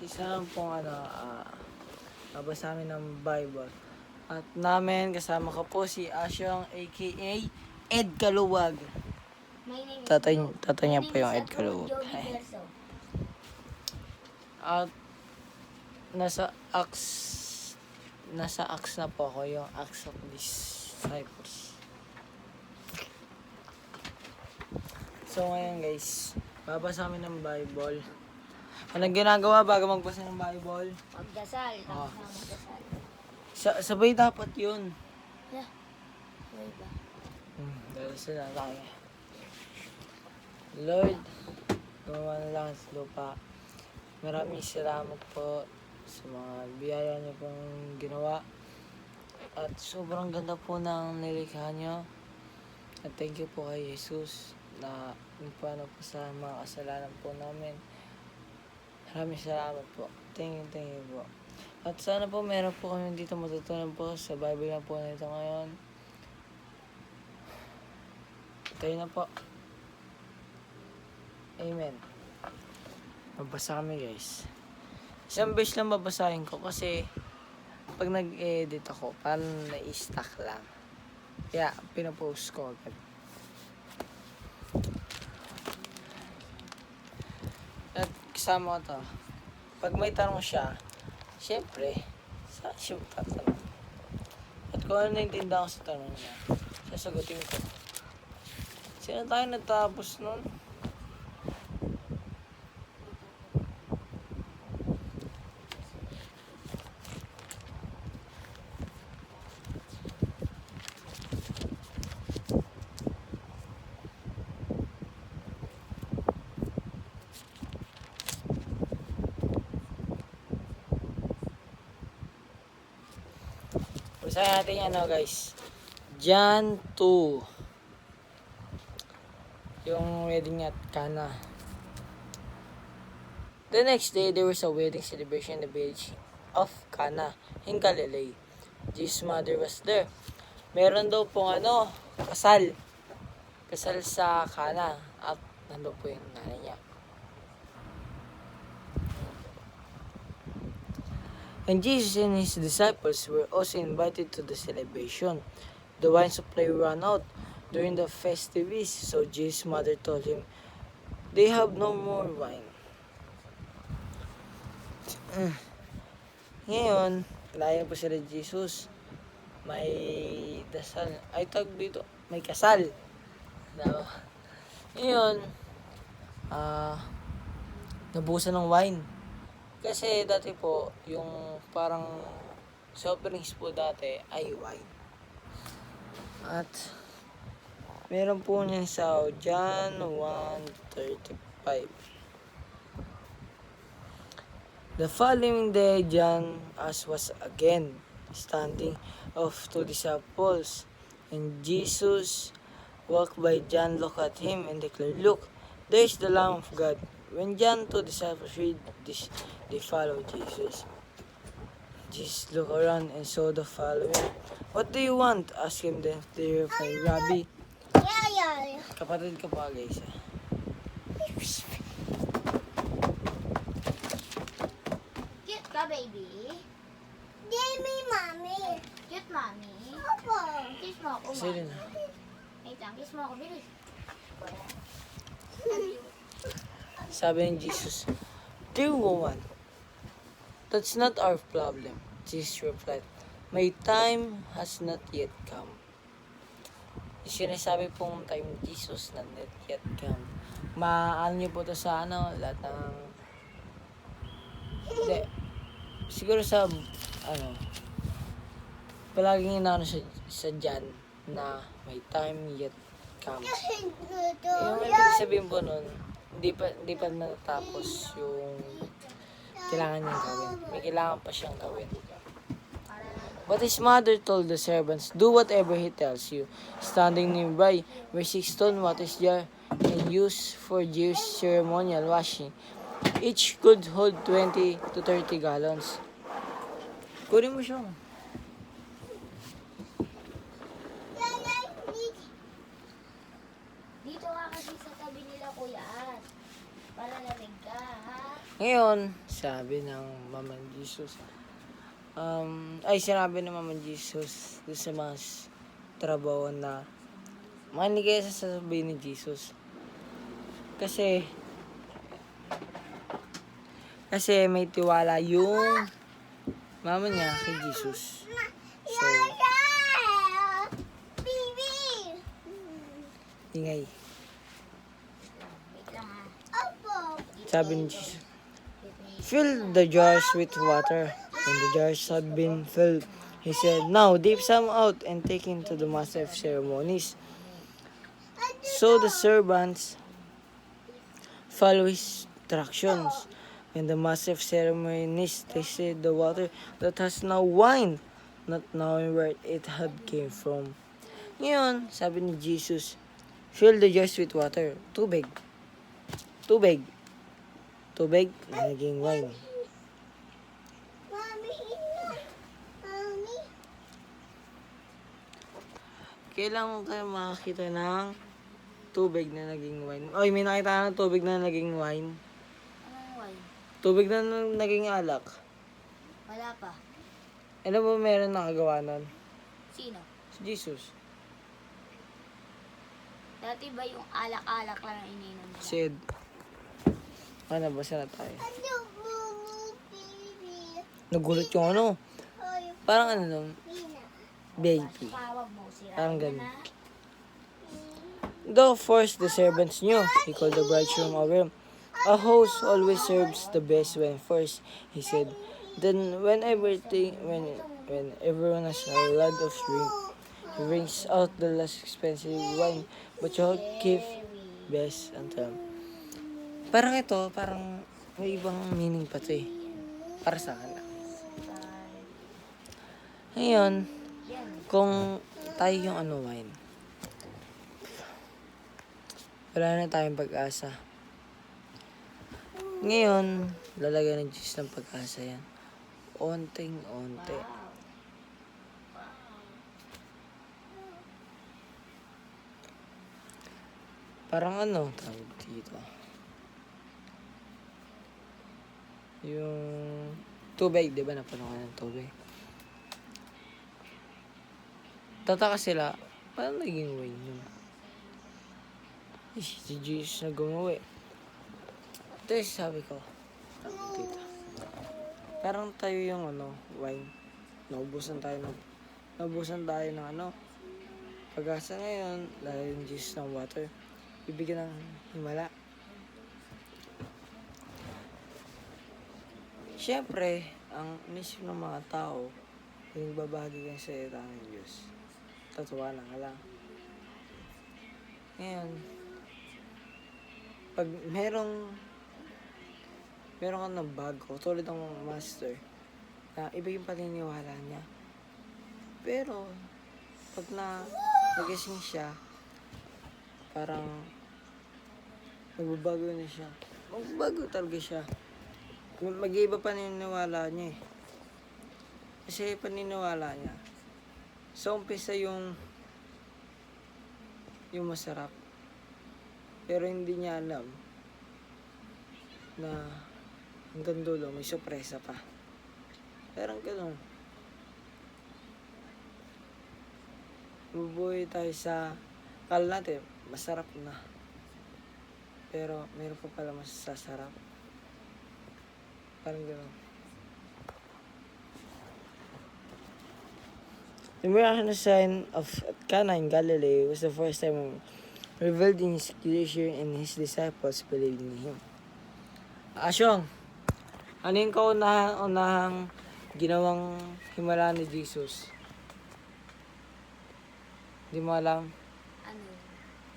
isa lang pong nabasa namin ng Bible. At namin, kasama ko po si Asyong aka Ed Kaluwag. Tatay niya po yung Ed Kaluwag. At nasa Acts na po ako, yung Acts of Disciples. So ngayon guys, babasa kami ng Bible. Anong ginagawa bago magbasa ng Bible? Magdasal. Oh. Tapos na magdasal. Sabay dapat yun. Yeah. Sabay ba? Darasal na tayo. Lord, gumawa na lang sa lupa. Maraming salamat po sa mga biyaya niyo pong ginawa. At sobrang ganda po ng nilikha niyo. At thank you po kay Jesus na nagpaano po sa mga kasalanan po namin. Maraming salamat po. Thank you po. At sana po meron po kami dito matutunan po sa Bible na po na ito ngayon. Tayo na po. Amen. Mabasa kami guys. Isang beses lang babasahin ko kasi pag nag-edit ako, parang na-stuck lang. Kaya pinapost ko agad. At kasama ko to. Pag may tanong siya, siyempre, saan siya magtatanong? At kung ano naintindihan ko sa tanong niya, sasagutin ko. Sino tayo natapos nun? Basahin natin yan guys. John 2. Yung wedding at Cana. The next day, there was a wedding celebration in the village of Cana in Galilee. Jesus' mother was there. Meron daw pong kasal. Kasal sa Cana. At nandun po yung nanay niya. And Jesus and his disciples were also invited to the celebration. The wine supply ran out during the festivities, so Jesus' mother told him, "They have no more wine." Ngayon, layan po sila Jesus. May dasal. Ay, tag dito. May kasal. No. Ngayon, nabusan ng wine. Kasi dati po, yung parang soft drinks po dati ay wine. At meron po niya sa John 1:35. The following day, John was again standing off two disciples. And Jesus walked by John, looked at him, and declared, "Look, there is the Lamb of God." When John two disciples read this, they followed Jesus. Jesus looked around and saw the following. "What do you want?" asked him. Then they replied, "Rabbi." Yeah. Kapatid ka pa guys. Cute ka, baby? Demi, mommy. Cute, mommy? Opo. Kiss mo ako, Sige mommy. na. Wait lang, kiss mo ako, bilis. Sabi ni Jesus, "Dear woman, that's not our problem." Jesus replied, "My time has not yet come." Yung sinasabi pong time ni Jesus na not yet come. Maano niyo po ito sa lahat ng... Hindi. Siguro sa, palaging inaano sa John na may time yet come. Yung ibig sabihin po nun, hindi pa natapos yung kailangan niyang gawin. May kailangan pa siyang gawin. But his mother told the servants, "Do whatever he tells you." Standing nearby were 6 stone water jars and used for Jewish ceremonial washing. Each could hold 20 to 30 gallons. Kunin mo siya. Dito ka kasi sa tabi nila, kuya. Para lamig ka, ha? Ngayon, sabi ng Mama Jesus. Sinabi ng Mama Jesus doon sa mga trabaho na makinig kayo sa sasabihin ni Jesus. Kasi may tiwala yung mama niya kay Jesus. So, Baby! ingay. Wait lang ah. Opo! Sabi ni Jesus, fill the jars with water. When the jars had been filled, he said, now dip some out and take into the master of ceremonies. So the servants follow his instructions. When the master of ceremonies tasted the water that has now wine, not knowing where it had came from. Ngayon, sabi ni Jesus, fill the jars with water. Tubig. Tubig na naging wine. Mommy! Mommy! Kailangan kayo makakita ng tubig na naging wine. Oy, may nakita ng tubig na naging wine. Anong wine? Tubig na naging alak. Wala pa. Ano ba meron nakagawa nun? Sino? Si Jesus. Dati ba yung alak-alak lang ang ininom nila? Si Ed. Basa na tayo. Ano mo, baby? Nagulat yung ano. Ay, Parang ano nun, Mina. baby. Tawag mo sila. Parang ganun. Though first the servants knew, he called the bridegroom over him. A host always serves the best when first, he said. Then when everyone has a lot of drink, he brings out the less expensive wine, but you keep best until. Parang ito, parang may ibang meaning pa to eh. Para sa akin lang. Ngayon, kung tayo yung wine, wala na tayong pag-asa. Ngayon, lalagyan ng Diyos ng pag-asa yan. Onting-onti. Parang tawag dito. Yung tubig, di ba? Napano ka ng tubig. Tataka sila, parang naging wine yun. Si Jesus na gumawa. Ito yung sabi ko. Tawag dito. Parang tayo yung wine. Naubusan tayo ng pag-asa ngayon, dahil yung Jesus ng water. Bibigyan ng himala. Siyempre, ang inisip ng mga tao, yung babahagi ng salita ng Diyos. Tatawanan ka lang. Ngayon, pag meron ka ng bago, tulad ng master, na iba yung paniniwala niya. Pero, pag nagising siya, parang magbabago na siya. Magbabago talaga siya. Mag-iiba paniniwala niya eh. Kasi paniniwala niya. So, umpisa yung masarap. Pero hindi niya alam na hanggang dulo may sorpresa pa. Parang gano'n. Bubuhay tayo sa kala natin, masarap na. Pero mayroon pa pala mas sasarap. Parang gano'n. The miraculous sign of Cana in Galilee was the first time revealed in his creation and his disciples believed in him. Asyong, ano yung kaunahang ginawang himala ni Jesus? Hindi mo alam? Ano?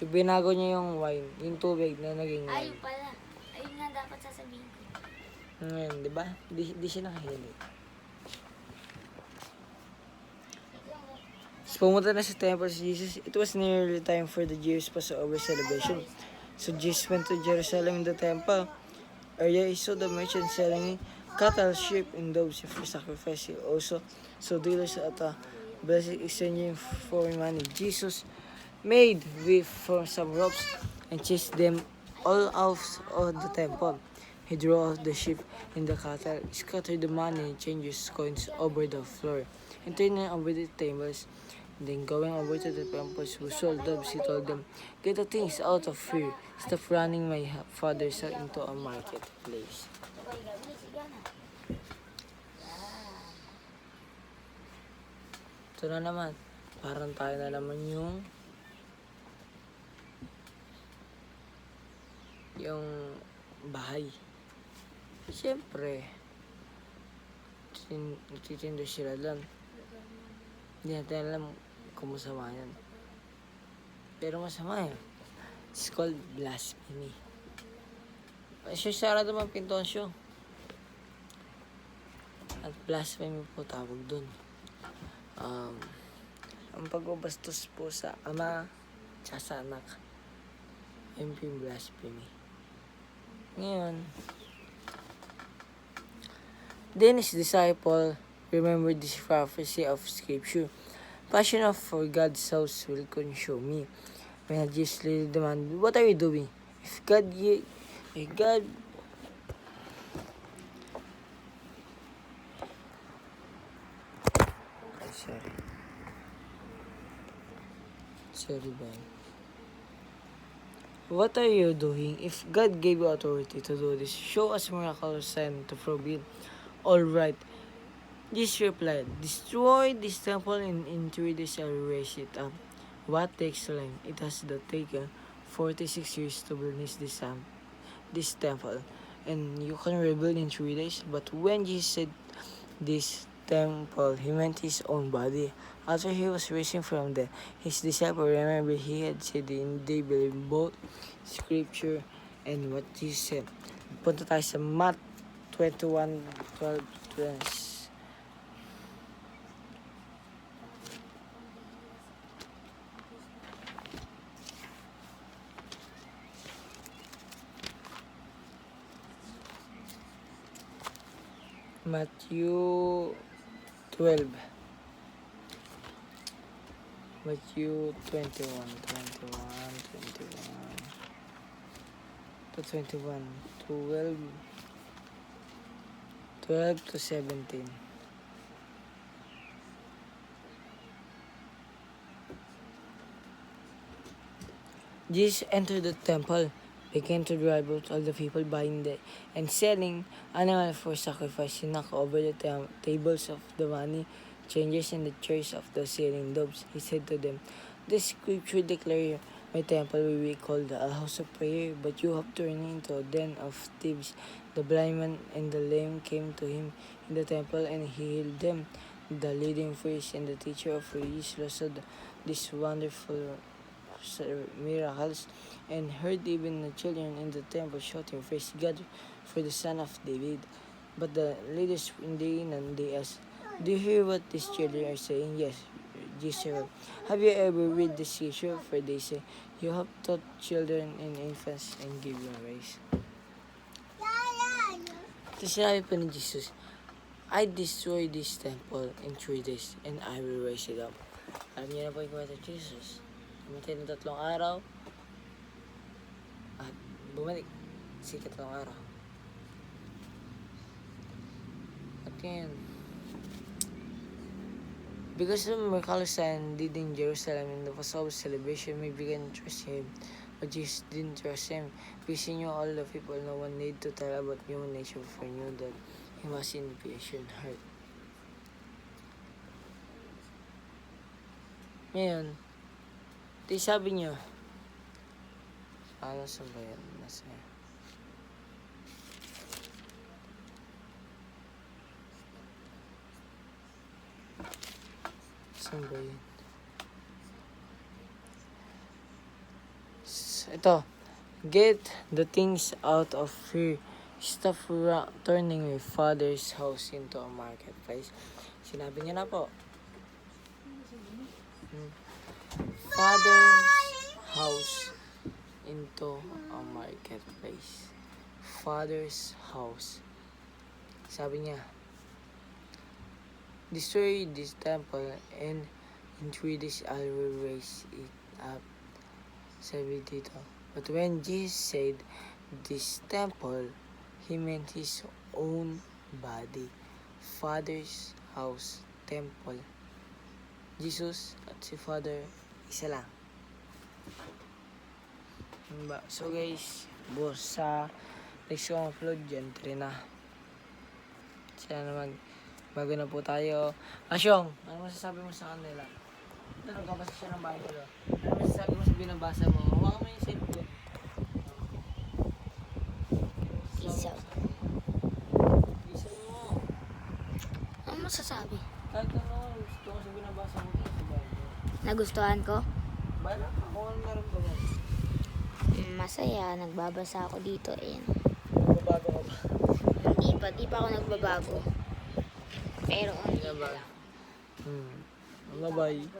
Binago niya yung wine, yung tubig na naging wine. Ayun pala. Ayun nga dapat sasabihin ko. Ngayon, di ba? Di siya nakahilig. So, pumunta na sa temple si Jesus. It was nearly time for the Jews' Passover celebration. So, Jesus went to Jerusalem in the temple. Earlier, he saw the merchants selling cattle, sheep, and doves for sacrifice. He also saw dealers at a blessing exchanging for money. Jesus made whip from some ropes and chased them all out of the temple. He drew out the sheep in the cattle, scattered the money, changes coins over the floor, and turning over the tables. Then going over to the temples who sold doves, he told them, "Get the things out of here. Stop running my father's house into a marketplace." Sabay kami, sige na. Ito na naman, parang tayo na naman yung bahay. Siyempre, nagtitinda sila doon. Hindi natin alam kung masama yan. Pero masama yan. It's called blasphemy. Siya sarado man pintuan siya. At blasphemy po tawag doon. Ang pagbabastos po sa ama at sa anak. Ayun po yung blasphemy. Ngayon, then his disciple remembered this prophecy of scripture. Passion of for God's house will consume me. When Jesus demanded, "What are you doing? If God Sorry, Ben. What are you doing? If God gave you authority to do this, show us miraculous sign to prove it. All right. Jesus replied, "Destroy this temple and in 3 days I will raise it up." What takes time? It has taken 46 years to build this temple, and you can rebuild in 3 days. But when Jesus said this temple, he meant his own body. After he was risen from the his disciples remembered he had said they believed both scripture and what Jesus said. Punta tayo sa Matt 21:12. Matthew 12. Matthew 21 to 21. 12 to 17. Jesus entered the temple, began to drive out all the people buying and selling animals for sacrifice. He knocked over the tables of the money changers and the chairs of the selling doves. He said to them, "The scripture declares my temple will be called a house of prayer, but you have turned it into a den of thieves." The blind man and the lame came to him in the temple, and he healed them. The leading priest and the teacher of religious law saw these wonderful miracles and heard even the children in the temple shouting, "Praise God for the Son of David." But the leaders indignant, they asked, "Do you hear what these children are saying?" "Yes," Jesus said. "Have you ever read the scripture? For they say, you have taught children and infants and give them raise." Ito sinabi pa ni Jesus, "I destroy this temple in 3 days and I will raise it up." Alam niyo na po yung kwento ni Jesus. Namatay ng 3 araw at bumalik sa 3 araw. At ngayon, because of the miraculous sign did in Jerusalem in the Passover celebration, we began to trust him. But Jesus didn't trust him. Because he knew all the people, no one need to tell about human nature, for he knew that he was in patient heart. Ngayon, di sabi niyo, ano sa bayan? Nasa saan ba yun? Ito, get the things out of here. Stop turning my father's house into a marketplace. Sinabi niya na po. Father's house into a marketplace. Father's house. Sabi niya, destroy this temple and in 3 days I will raise it up. Sabi dito. But when Jesus said this temple, he meant his own body, Father's house, temple. Jesus at si Father, isa lang. Diba? So guys, sa next kong upload dyan, 3 na. Sana bago na po tayo. Asyong, ano masasabi mo sa kanila? Ito, nagkabasa siya ng Bible. Ano masasabi mo sa binabasa mo? Hawakan mo yung cellphone. Isa. Isa mo. Ano masasabi? Kahit ano, gusto ko sa binabasa mo sa Bible. Nagustuhan ko? Bahala ka, kung ano meron ka mo. Masaya, nagbabasa ako dito. Ayan. Babago ka ba? Di pa ako nagbabago. Pero, Hindi na ba? Bye-bye.